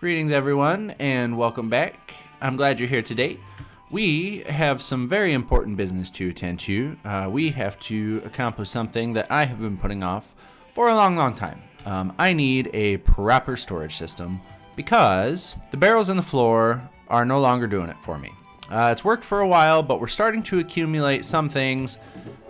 Greetings everyone and welcome back. I'm glad you're here today. We have some very important business to attend to. We have to accomplish something that I have been putting off for a long time. I need a proper storage system because the barrels in the floor are no longer doing it for me. It's worked for a while, but we're starting to accumulate some things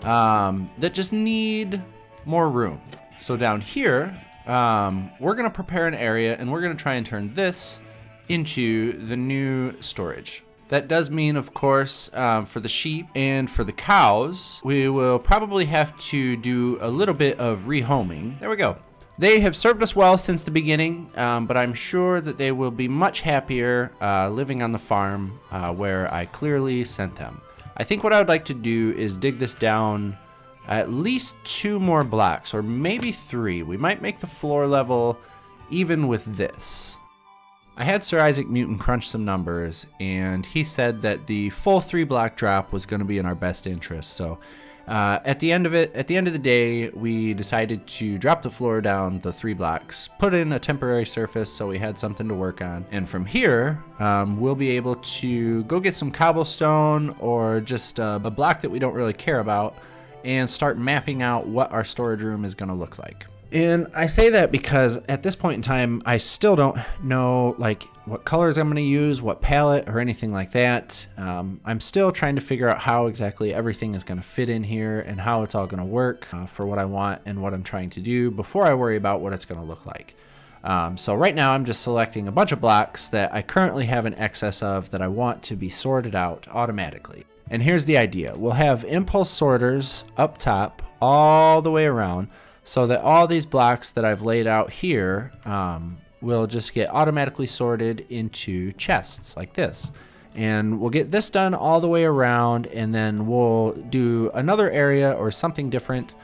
that just need more room. So down here, we're going to prepare an area and we're going to try and turn this into the new storage. That does mean, of course, for the sheep and for the cows, we will probably have to do a little bit of rehoming. There we go. They have served us well since the beginning, but I'm sure that they will be much happier living on the farm where I clearly sent them. I think what I would like to do is dig this down at least 2 more blocks, or maybe 3. We might make the floor level even with this. I had Sir Isaac Newton crunch some numbers, and he said that the full 3-block drop was going to be in our best interest. So at the end of the day, we decided to drop the floor down the 3 blocks, put in a temporary surface so we had something to work on. And from here, we'll be able to go get some cobblestone or just a block that we don't really care about, and start mapping out what our storage room is going to look like. And I say that because at this point in time, I still don't know what colors I'm going to use, what palette or anything like that. I'm still trying to figure out how exactly everything is going to fit in here and how it's all going to work for what I want and what I'm trying to do before I worry about what it's going to look like. So right now I'm just selecting a bunch of blocks that I currently have an excess of that I want to be sorted out automatically. And here's the idea. We'll have impulse sorters up top all the way around so that all these blocks that I've laid out here will just get automatically sorted into chests like this. And we'll get this done all the way around, and then we'll do another area or something different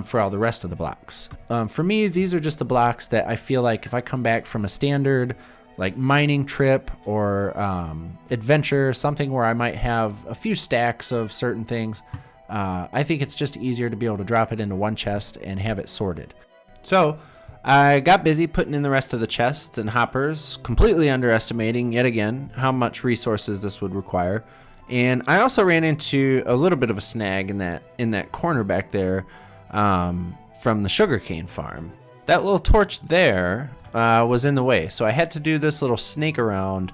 for all the rest of the blocks. For me, these are just the blocks that I feel like if I come back from a standard mining trip or adventure, something where I might have a few stacks of certain things, I think it's just easier to be able to drop it into one chest and have it sorted. So I got busy putting in the rest of the chests and hoppers, completely underestimating yet again how much resources this would require. And I also ran into a little bit of a snag in that corner back there from the sugarcane farm. That little torch there was in the way, so I had to do this little snake around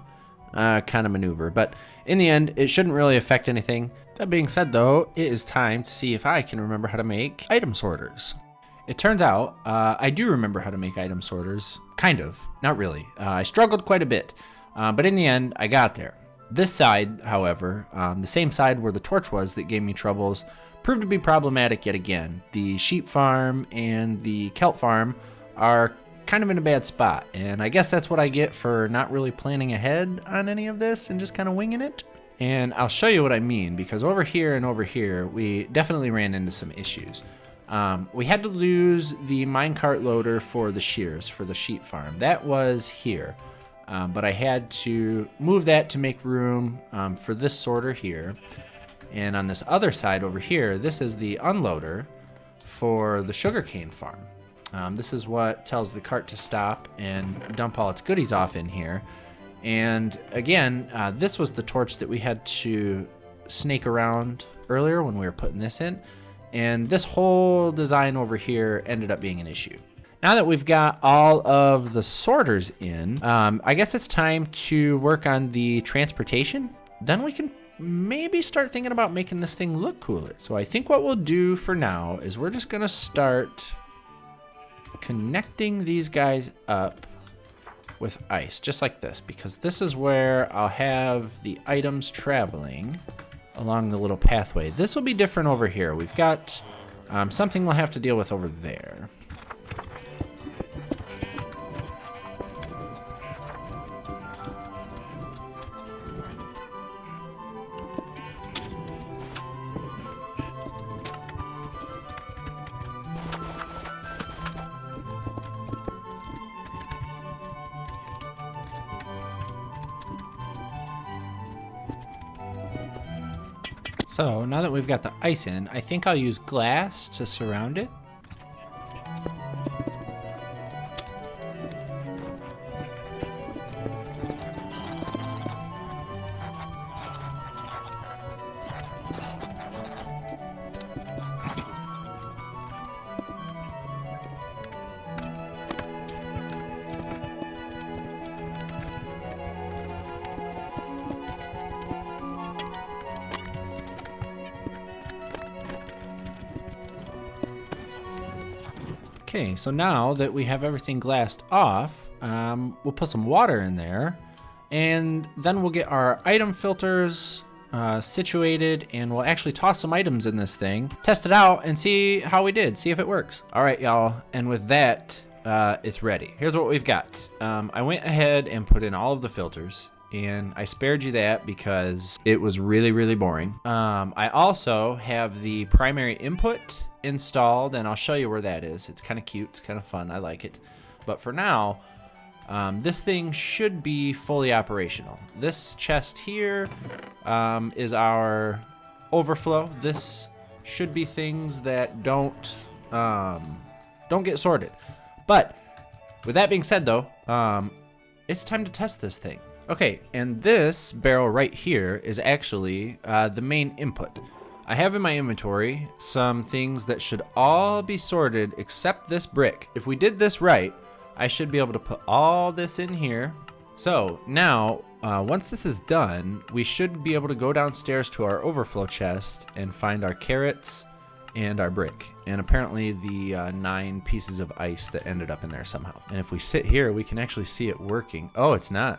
kind of maneuver, but in the end it shouldn't really affect anything. That being said though, it is time to see if I can remember how to make item sorters. It turns out I do remember how to make item sorters, kind of, not really. I struggled quite a bit, but in the end I got there. This side, however, the same side where the torch was that gave me troubles, proved to be problematic yet again. The sheep farm and the kelp farm are kind of in a bad spot, and I guess that's what I get for not really planning ahead on any of this and just kind of winging it. And I'll show you what I mean, because over here and over here we definitely ran into some issues. We had to lose the minecart loader for the shears for the sheep farm. That was here, but I had to move that to make room for this sorter here. And on this other side over here, this is the unloader for the sugarcane farm. This is what tells the cart to stop and dump all its goodies off in here. And again, this was the torch that we had to snake around earlier when we were putting this in. And this whole design over here ended up being an issue. Now that we've got all of the sorters in, I guess it's time to work on the transportation. Then we can maybe start thinking about making this thing look cooler. So I think what we'll do for now is we're just gonna start connecting these guys up with ice, just like this, because this is where I'll have the items traveling along the little pathway. This will be different over here. We've got something we'll have to deal with over there. So now that we've got the ice in, I think I'll use glass to surround it. Okay, so now that we have everything glassed off, we'll put some water in there, and then we'll get our item filters situated, and we'll actually toss some items in this thing, test it out, and see how we did, see if it works. All right, y'all, and with that, it's ready. Here's what we've got. I went ahead and put in all of the filters, and I spared you that because it was really, really boring. I also have the primary input installed, and I'll show you where that is. It's kind of cute, it's kind of fun, I like it. But for now, this thing should be fully operational. This chest here is our overflow. This should be things that don't get sorted. But with that being said though, it's time to test this thing. Okay, and this barrel right here is actually the main input. I have in my inventory some things that should all be sorted except this brick. If we did this right, I should be able to put all this in here. So now, once this is done, we should be able to go downstairs to our overflow chest and find our carrots and our brick. And apparently the 9 pieces of ice that ended up in there somehow. And if we sit here, we can actually see it working. Oh, it's not.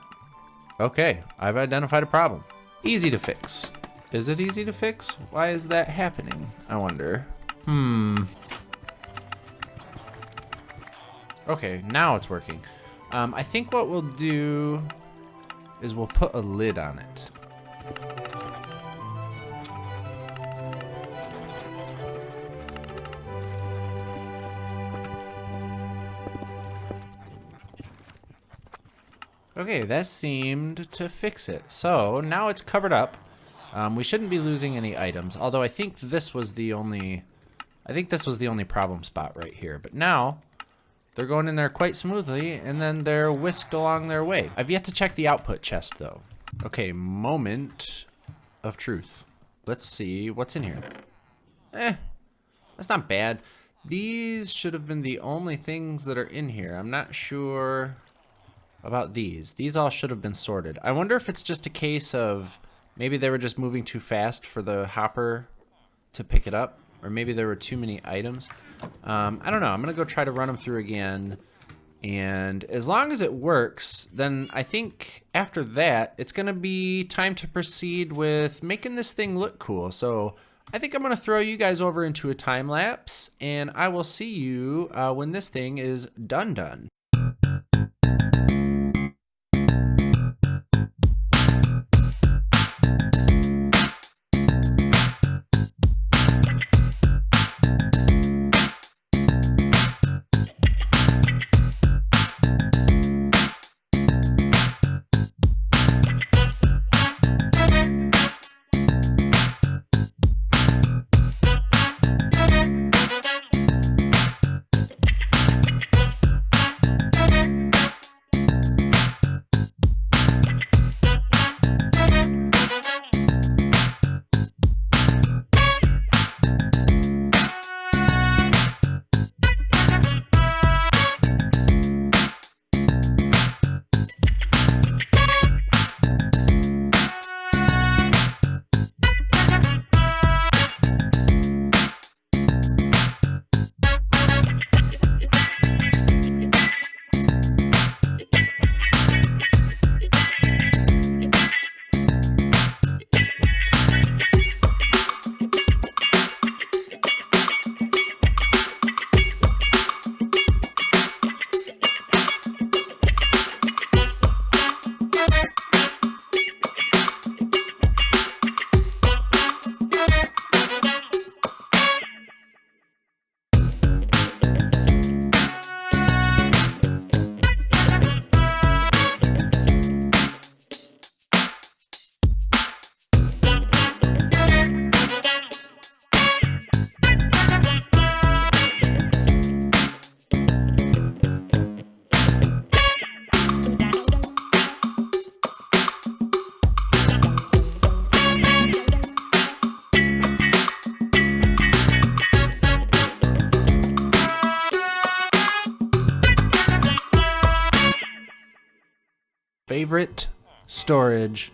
Okay, I've identified a problem. Easy to fix. Is it easy to fix? Why is that happening? I wonder. Okay, now it's working. I think what we'll do is we'll put a lid on it. Okay, that seemed to fix it. So now it's covered up. We shouldn't be losing any items, although I think this was the only problem spot right here. But now they're going in there quite smoothly, and then they're whisked along their way. I've yet to check the output chest though. Okay, moment of truth. Let's see what's in here. That's not bad. These should have been the only things that are in here. I'm not sure about these. These all should have been sorted. I wonder if it's just a case of maybe they were just moving too fast for the hopper to pick it up, or maybe there were too many items. I don't know. I'm gonna go try to run them through again, and as long as it works, then I think after that it's gonna be time to proceed with making this thing look cool. So I think I'm gonna throw you guys over into a time lapse, and I will see you when this thing is done. Favorite storage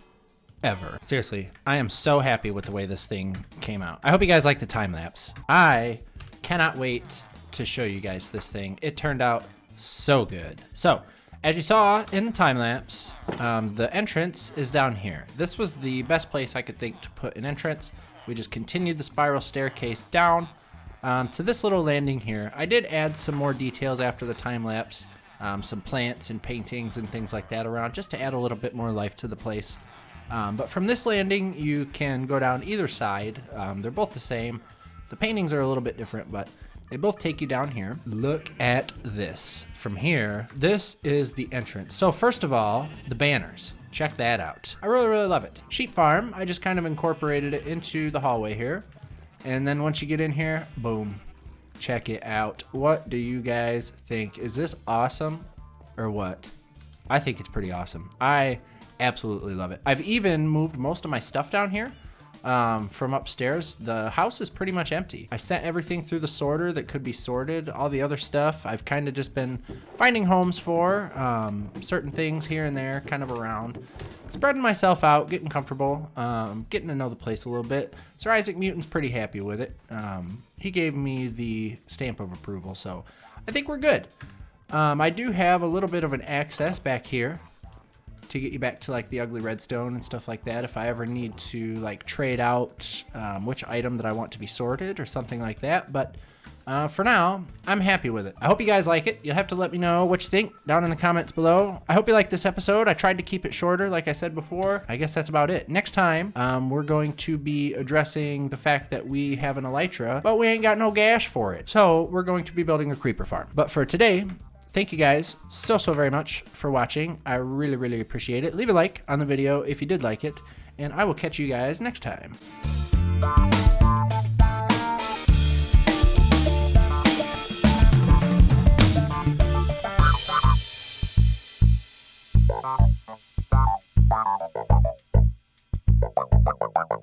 ever. Seriously, I am so happy with the way this thing came out. I hope you guys like the time lapse. I cannot wait to show you guys this thing. It turned out so good. So, as you saw in the time lapse, the entrance is down here. This was the best place I could think to put an entrance. We just continued the spiral staircase down to this little landing here. I did add some more details after the time lapse, some plants and paintings and things like that around, just to add a little bit more life to the place. But from this landing, you can go down either side. They're both the same. The paintings are a little bit different, but they both take you down here. Look at this. From here, this is the entrance. So first of all, the banners. Check that out. I really, really love it. Sheep farm, I just kind of incorporated it into the hallway here. And then once you get in here, boom. Check it out. What do you guys think? Is this awesome or what? I think it's pretty awesome. I absolutely love it. I've even moved most of my stuff down here. From upstairs. The house is pretty much empty. I sent everything through the sorter that could be sorted. All the other stuff I've kind of just been finding homes for, certain things here and there, kind of around. Spreading myself out, getting comfortable, getting to know the place a little bit. Sir Isaac Mutin's pretty happy with it. He gave me the stamp of approval, so I think we're good. I do have a little bit of an access back here to get you back to like the ugly redstone and stuff like that if I ever need to like trade out which item that I want to be sorted or something like that. But for now, I'm happy with it. I hope you guys like it. You'll have to let me know what you think down in the comments below. I hope you like this episode. I tried to keep it shorter, like I said before. I guess that's about it. Next time, we're going to be addressing the fact that we have an elytra, but we ain't got no gash for it. So we're going to be building a creeper farm. But for today, thank you guys so very much for watching. I really, really appreciate it. Leave a like on the video if you did like it, and I will catch you guys next time. Wow.